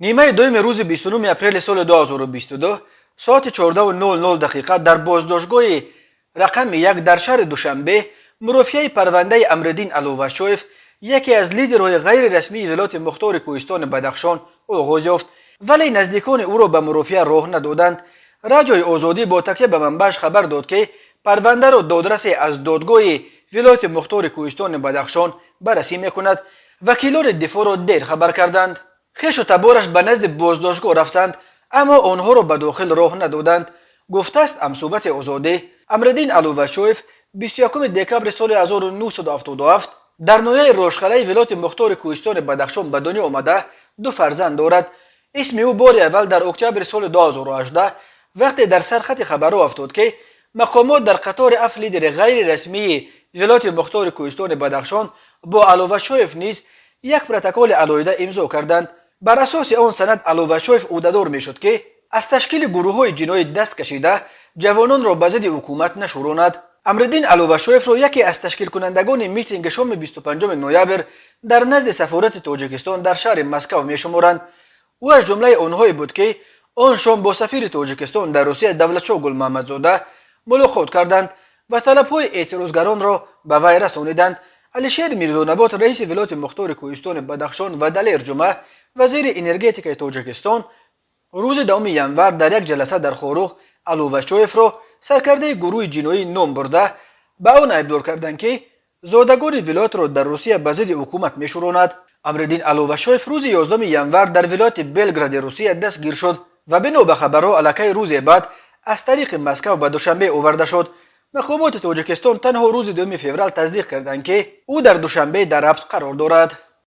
نیمه دوم روز 29 اپریل سال 2022 ساعت 14:00 در بازداشتگاه رقم 1 در شهر دوشنبه مرافعه پرونده امرالدین علووشویف، یکی از لیدرهای غیر رسمی ولایت مختار کوهستان بدخشان، آغاز یافت، ولی نزدیکان او را به مرافعه راه ندادند. رجای آزادی با تکیه به منبعش خبر داد که پرونده را دادرس از دادگاه ولایت مختار کوهستان بدخشان بررسی میکند. وکیلان دفاع را دیر خبر کردند. خویش و تبارش به نزد بازداشتگاه رفتند، اما آنها را به داخل راه ندادند. گفته است امصوبت آزادی امرالدین علووشویف 21 دکبر سال 1977 در ناحیه راشخلای ولایت مختار کوهستان بدخشان به دنیا آمده. 2 فرزند دارد. اسم او بار اول در اکتبر سال 2018 وقتی در سرخط خبرها افتاد که مقامات در قطار 7 لیدر غیر رسمی ولایت مختار کوهستان بدخشان با علووشویف نیز یک پروتکل علیحده امضا کردند. بر اساس آن سند علووشویف عهده‌دار میشد که از تشکیل گروه‌های جنایی دست کشیده جوانان را به ضد حکومت نشوراند. امرالدین علووشویف را یکی از تشکیل کنندگان میتینگ شام 25 نوامبر در نزد سفارت تاجیکستان در شهر مسکو میشمارند. او از جمله آنهایی بود که آن شام با سفیر تاجیکستان در روسیه دولتشاه گل محمدزاده ملاقات کردند و طلب‌های اعتراضگران را به وی رسانیدند. علیشیر میرزانبات رئیس ولایت مختار کوهستان بدخشان و دلیر جمعه وزیر انرژتیک تاجیکستان روز 2 ژانویه در یک جلسه در خاروخ علووشویف را سرکرده گروه جنایی نام برده به آن ابلاغ کردند که زادگان ولایت را در روسیه به ضد حکومت میشوراند. امرالدین علووشویف روز 11 ژانویه در ولایت بلگراد روسیه دستگیر شد و بنا به خبرها علاقه روز بعد از طریق مسکو به دوشنبه آورده شد. مقامات تاجیکستان تنها روز 2 فوریه تصدیق کردند که او در دوشنبه در حبس قرار دارد.